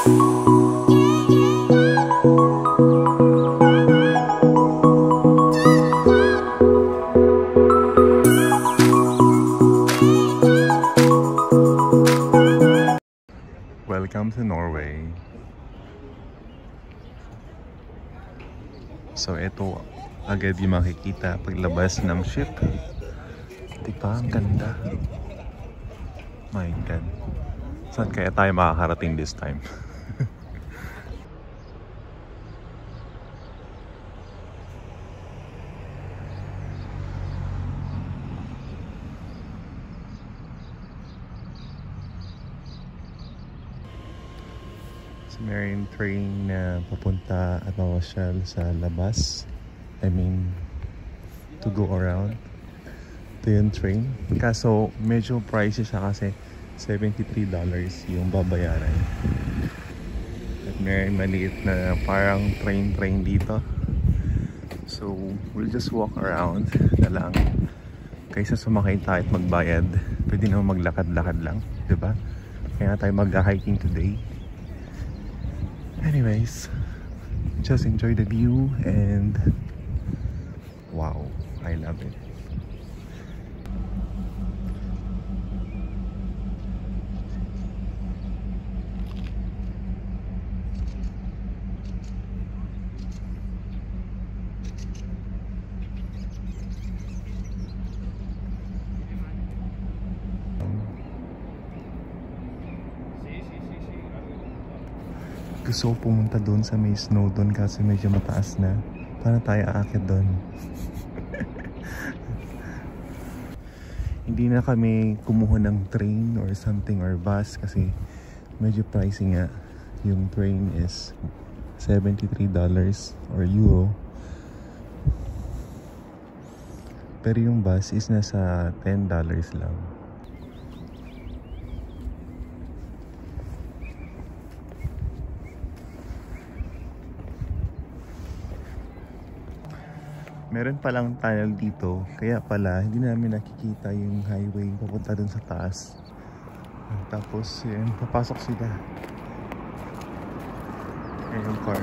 Welcome to Norway. So ito agad yung makikita paglabas ng ship. Diba? Ang ganda. My God. Saan kaya tayo makakarating this time? Marine train na papunta at mawasyal sa labas. I mean, to go around. Ito yung train. Kaso, medyo pricey siya kasi $73 yung babayaran. At may maliit na parang train dito. So, we'll just walk around na lang. Kaysa sumakay tayo at magbayad, pwede naman maglakad-lakad lang, diba? Kaya tayo mag-hiking today. Anyways, just enjoy the view and wow, I love it. Gusto ko pumunta doon sa may snow doon kasi medyo mataas na. Para tayo aakyat doon. Hindi na kami kumuha ng train or something or bus kasi medyo pricey nga. Yung train is $73 or euro. Pero yung bus is nasa $10 lang. Meron palang tunnel dito, kaya pala hindi namin nakikita yung highway papunta dun sa taas. Tapos yun, papasok sila. Ayan yung car.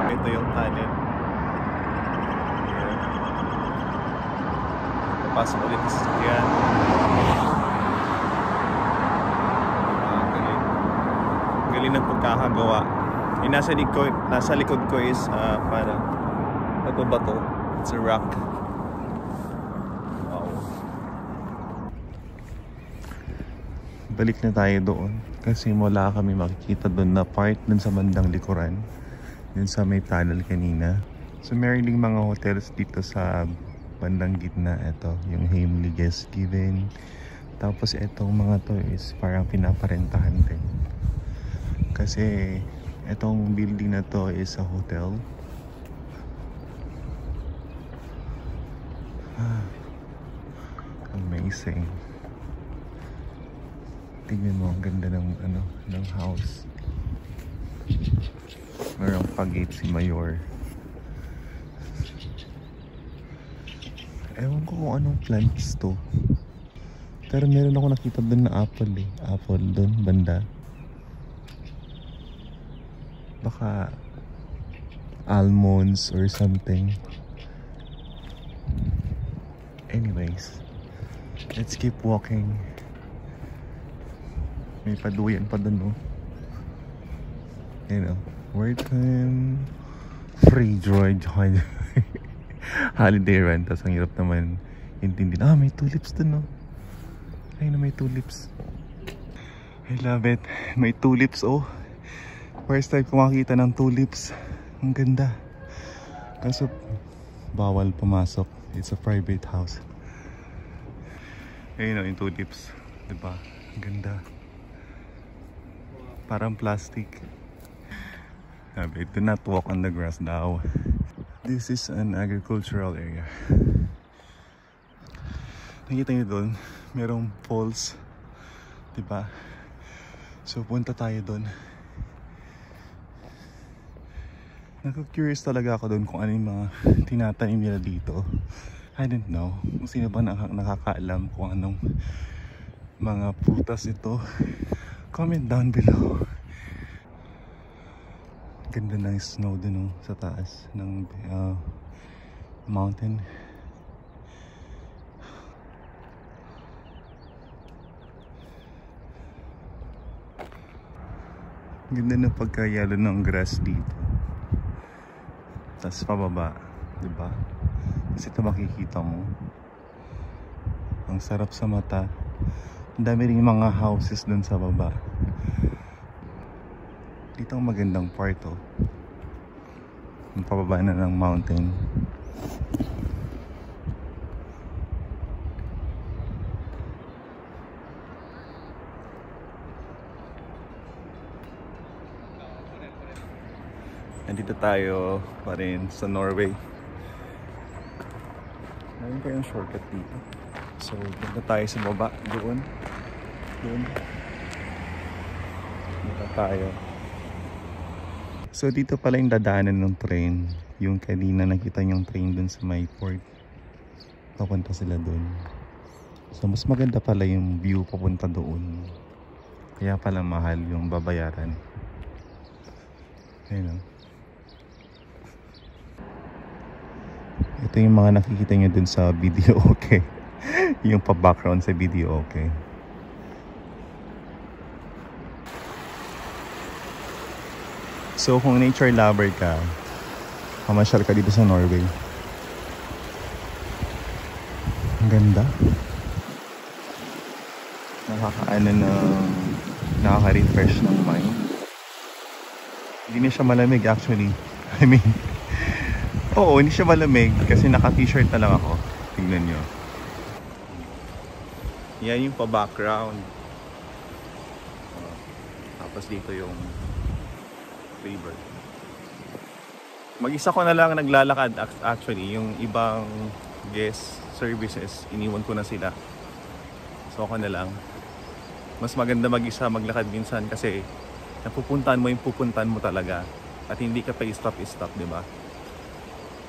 Ito yung tunnel. Pasok ulit sa sasakyan. Galing ng pagkakagawa. Yung nasa likod ko is parang bato-bato. It's a rock. Wow. Balik na tayo doon kasi wala kami makikita doon na part dun sa bandang likuran. Dun sa may tunnel kanina. So meron ding mga hotels dito sa bandang gitna. Ito yung Heimly Gestgiven. Tapos itong mga to is parang pinaparentahan din kasi itong building na to is a hotel. Amazing. Tingnan mo, ang ganda ng ng house. Merong pag-gate si Mayor. Ewan ko kung anong plants to. Pero meron ako nakita doon na apple eh. Apple doon, banda. Baka almonds or something. Anyways, let's keep walking. May paduyan pa doon, no? You know, Wharton Free George Holiday Rent. Tapos ang hirap naman intindi. May tulips dun, no? Ay na, may tulips. I love it. May tulips, oh. First time ko makita ng tulips. Ang ganda. Kaso bawal pumasok. It's a private house. Ayun, no, yung tulips. Diba? Ang ganda. Parang plastic. Sabi, do not walk on the grass daw. This is an agricultural area. Nakita nyo doon, merong falls, diba? So punta tayo doon. Naku-curious talaga ako doon kung ano yung mga tinatanim nila dito. I don't know kung sino ba nakakaalam kung anong mga prutas ito. Comment down below. Ganda ng snow dun sa taas ng mountain. Ganda ng pagkayalo ng grass dito. Tapos pababa, diba? Kasi ito makikita mo. Ang sarap sa mata. Ang dami rin mga houses dun sa baba. Dito ang magandang part, oh. Yung pababa na ng mountain. Nandito tayo pa rin sa Norway. Mayroon kayong shortcut dito. So, punta tayo sa baba. Doon. Dito tayo. So, dito pala yung dadaanan ng train. Yung kanina nakita yung train dun sa may port. Papunta sila dun. So, mas maganda pala yung view papunta doon. Kaya pala mahal yung babayaran. Ayun, oh. Ito yung mga nakikita nyo dun sa video, okay? Yung pa-background sa video, okay? So kung nature lover ka, pamasyal ka dito sa Norway. Ang ganda. Nakaka-refresh ng mind. Hindi na siya malamig actually. I mean, oo, hindi siya malamig kasi naka-t-shirt na lang ako. Tingnan nyo. Yan yung pa-background. Tapos dito yung river. Mag-isa ko na lang naglalakad actually. Yung ibang guest services, iniwan ko na sila. So ako na lang. Mas maganda mag-isa maglakad minsan kasi napupuntahan mo yung pupuntahan mo talaga. At hindi ka pa stop, diba?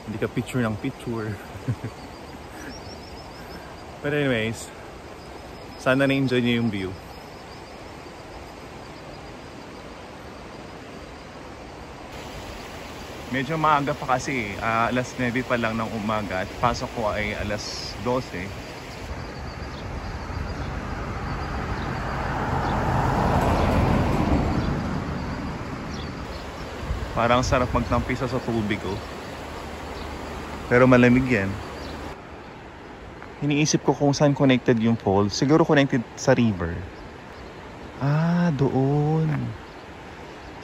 Hindi ka picture ng picture. But anyways, sana na-enjoy niyo yung view. Medyo maaga pa kasi, alas 9 pa lang ng umaga at pasok ko ay alas 12. Parang sarap magtampisa sa tubig, oh. Pero malamig yan. Iniisip ko kung saan connected yung pole. Siguro connected sa river. Ah, doon.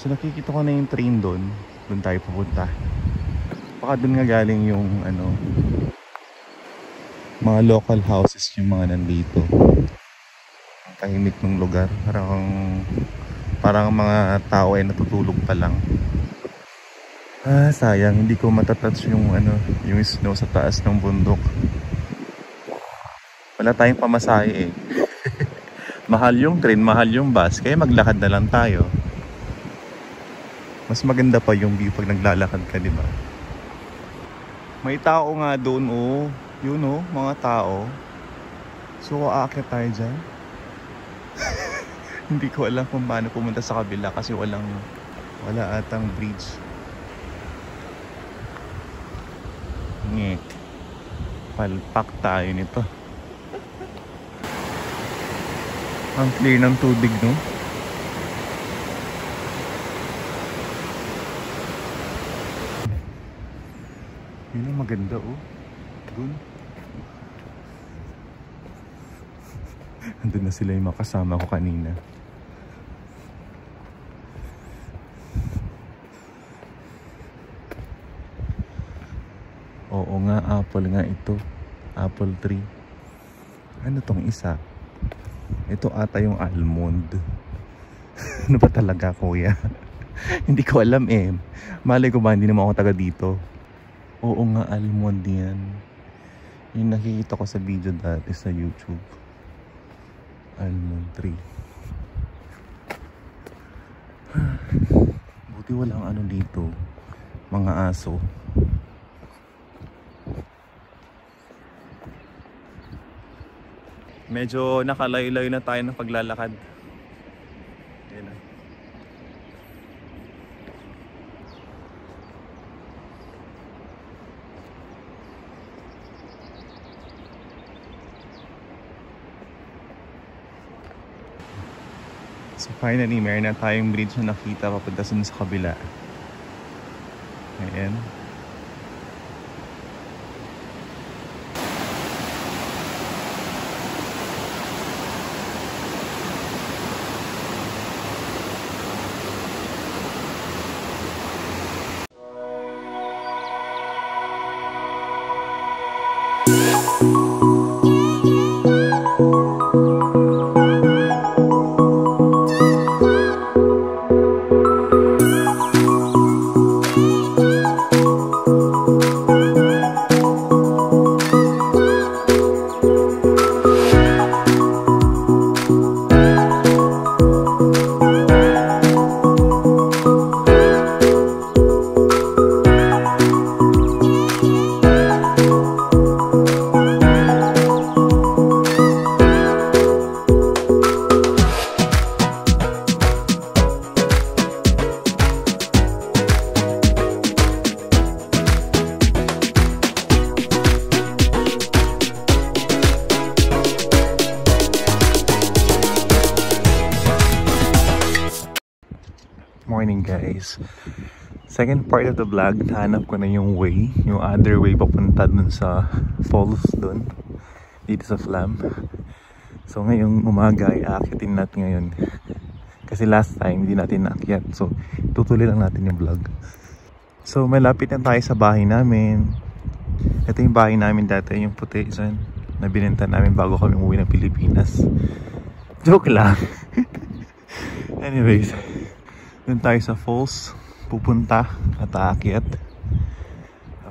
So nakikita ko na yung train doon. Doon tayo pupunta. Baka doon nga galing yung mga local houses yung mga nandito. Ang tahimik ng lugar. Parang mga tao ay natutulog pa lang. Ah, sayang hindi ko matatouch yung yung snow sa taas ng bundok. Wala tayong pamasahe eh. Mahal yung train, mahal yung bus, kaya maglakad na lang tayo. Mas maganda pa yung view pag naglalakad ka, di ba? May tao nga doon, oh. Yun, oh, mga tao. So, aakyat tayo dyan. Hindi ko alam kung paano pumunta sa kabila kasi wala atang bridge. Ngek. Palpak tayo nito. Ang clear ng tubig, no? Yun ang maganda, oh. Doon. Andun na sila yung makasama ko kanina. Oo nga, apple nga ito. Apple tree. Ano tong isa? Ito ata yung almond. Ano ba talaga, kuya? Hindi ko alam eh. Malay ko ba, hindi naman ako taga dito. Oo nga, almond yan. Yung nakikita ko sa video dati sa YouTube. Almond tree. Buti walang ano dito. mga aso. Medyo nakalayo-layo na tayo ng paglalakad. Ayan na. So finally, meron na tayong bridge na nakita papunta sa kabila. Ayan. Morning guys. Second part of the vlog, nahanap ko na yung way, yung other way papunta dun sa falls dun, dito sa Flam. So ngayong umaga ay aakitin natin ngayon. Kasi last time hindi natin naakyat, so tutuloy lang natin yung vlog. So malapit na tayo sa bahay namin. Ito yung bahay namin dati, yung puti dyan, na binenta namin bago kami umuwi ng Pilipinas. Joke lang. Anyways, dun tayo sa falls pupunta at aakyat.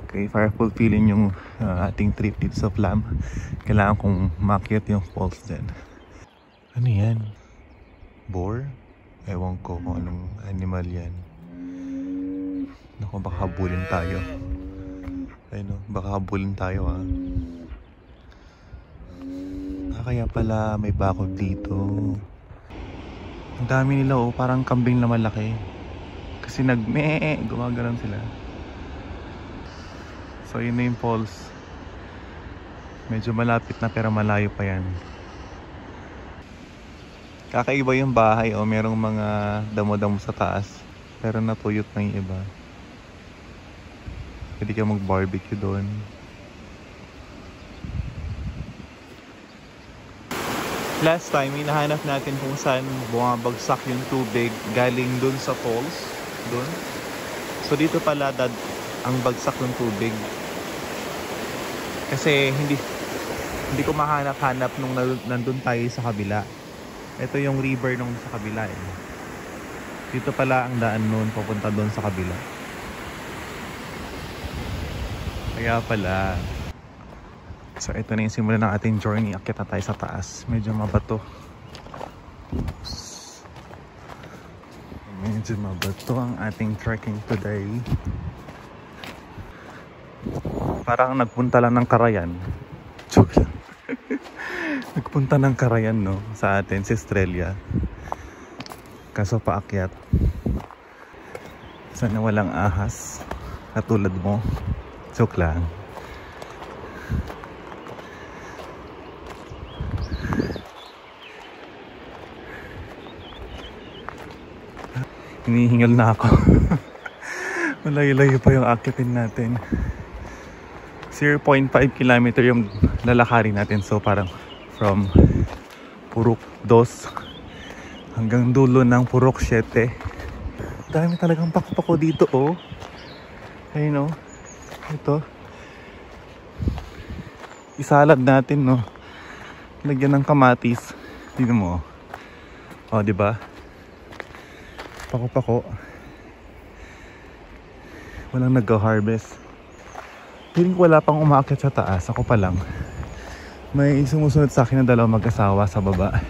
Okay, para fulfillin yung ating trip dito sa Flam, kailangan kong maakyat yung falls din. Ano yan? Boar? Ewan ko kung anong animal yan. Naku, baka habulin tayo. Ayun, baka habulin tayo ah. Kaya pala may bakod dito. Ang dami nila oh, parang kambing na malaki. Kasi gumaganon sila. So yun na yung falls. Medyo malapit na pero malayo pa yan. Kakaiba yung bahay oh, merong mga damo-damo sa taas. Pero natuyot na yung iba. Pwede ka mag-barbecue doon. Last time, hinahanap natin kung saan bumabagsak yung tubig galing dun sa falls. Dun. So dito pala ang bagsak ng tubig. Kasi hindi ko mahanap-hanap nung nandun tayo sa kabila. Ito yung river nung sa kabila eh. Dito pala ang daan nun papunta dun sa kabila. Kaya pala. So ito na yung simula ng ating journey. Akyat na tayo sa taas. Medyo mabato. Medyo mabato ang ating trekking today. Parang nagpunta lang ng Carayan. Joke lang. Nagpunta ng Carayan no, sa atin, sa Estrella. Kaso paakyat. Sana walang ahas. Katulad mo. Joke lang. Hinihingal na ako. Malayo-layo pa yung akyatin natin. 0.5 kilometer yung lalakarin natin. So parang from Purok 2 hanggang dulo ng Purok 7. Dami talagang pako-pako dito oh. Ayun oh. Ito. Isalad natin no. Lagyan ng kamatis. Tingnan mo. Oh, di ba? Pako-pako. Walang nag-harvest. Piling ko wala pang umakyat sa taas. Ako pa lang. May sumusunod sa akin na dalawang mag-asawa sa baba.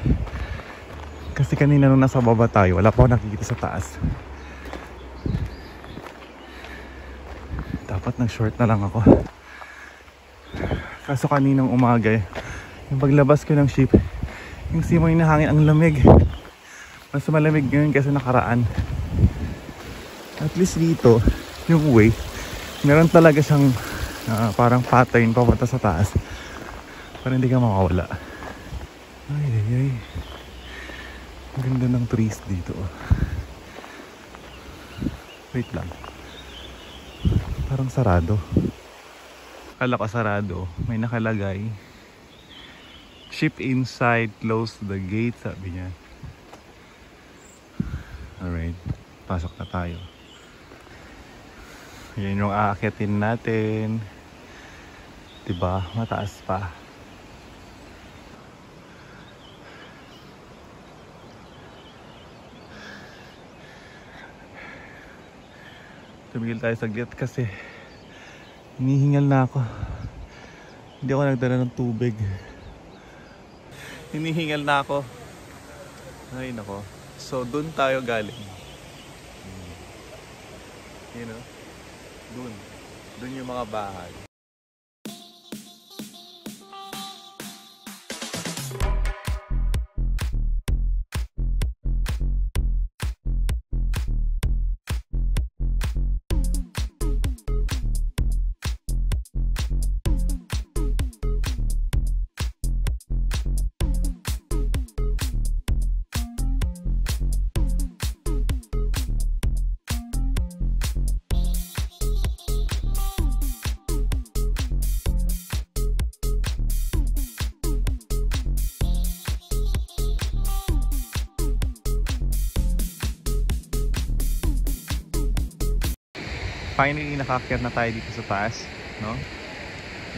Kasi kanina nung nasa baba tayo, wala pa ako nakikita sa taas. Dapat nag-short na lang ako. Kaso kaninang umaga yung paglabas ko ng ship, yung simoy na hangin ang lamig. Mas malamig ngayon kasi nakaraan. At least dito, yung way, meron talaga siyang parang pattern papunta sa taas. Para hindi ka makawala. Ay, ay, ay. Ang ganda ng trees dito. Wait lang. Parang sarado. Akala ko sarado. May nakalagay. Ship inside, close the gate, sabi niya. Alright. Pasok na tayo. Yan yung aakyatin natin. Diba? Mataas pa. Tumigil tayo saglit kasi hinihingal na ako. Hindi ako nagdala ng tubig. Hinihingal na ako. Ay nako. So dun tayo galing. You know? Dun yung mga bahay. Finally, nakakyat na tayo dito sa taas, no?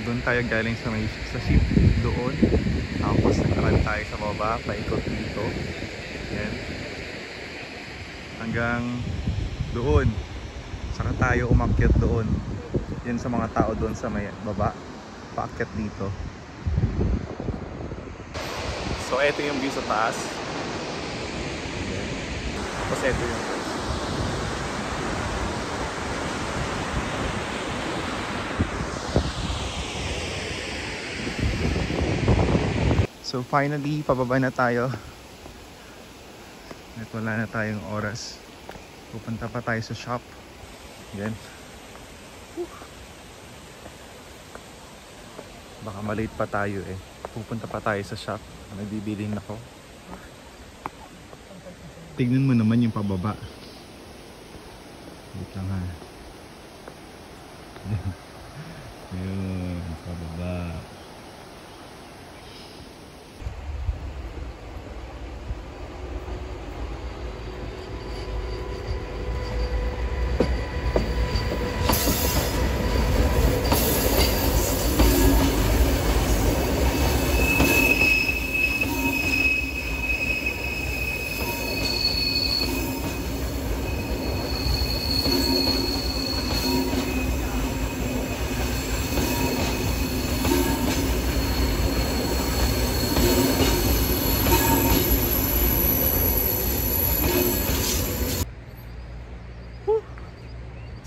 Doon tayo galing sa ship, doon. Tapos nagkaroon tayo sa baba, paikot dito. Yan. Hanggang doon. Saka tayo umakyat doon. Yan sa mga tao doon sa may baba. Paakyat dito. So, ito yung view sa taas. Yan. Tapos ito yung so finally, pababa na tayo. At wala na tayong oras. Pupunta pa tayo sa shop. Yan. Baka malate pa tayo eh. Pupunta pa tayo sa shop. Nagbibiling ako. Tignan mo naman yung pababa. Wait lang ha. Yun, pababa.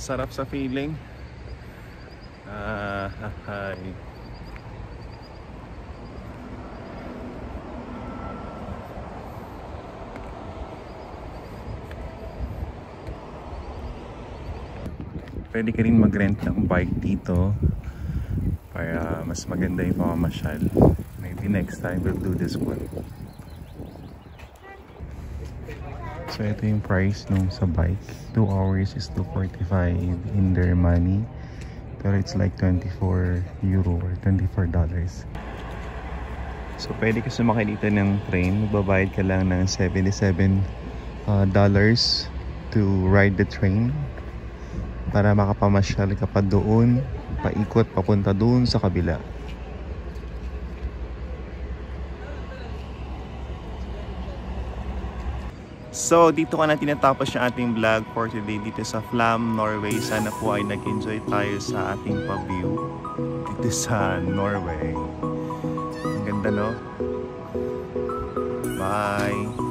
Sarap sa feeling. Hi. Pwede ka rin mag-rent ng bike dito para mas maganda yung pamamasyal. Maybe next time we'll do this one. So ito yung price nung sa bike. 2 hours is 245 in their money. Pero it's like 24 euro or $24. So pwede ka sumakay dito ng train. Magbabayad ka lang ng $77 to ride the train. Para makapamasyal ka pa doon. Paikot papunta doon sa kabila. So dito ka na tinatapos yung ating vlog for today dito sa Flam, Norway. Sana po ay nag-enjoy tayo sa ating pa-view dito sa Norway. Ang ganda, no? Bye!